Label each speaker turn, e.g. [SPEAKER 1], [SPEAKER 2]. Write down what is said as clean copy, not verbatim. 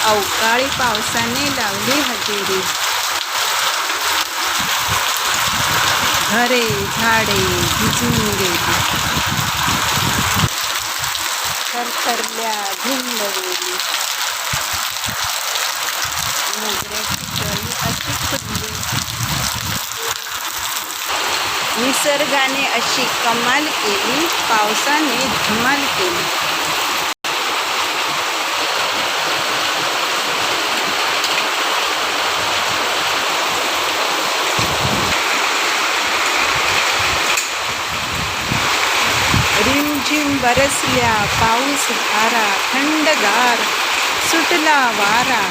[SPEAKER 1] अवकाळी पावसाने लावली हजेरी. घरे झाडे भिजून गेली. थरथरल्या झुंबवेली. मोगऱ्याची कळी अशी फुलली. निसर्गाने अशी कमाल केली. पावसाने धमाल केली. रिमझिम बरसल्या पाऊस धारा. थंडगार सुटला वारा.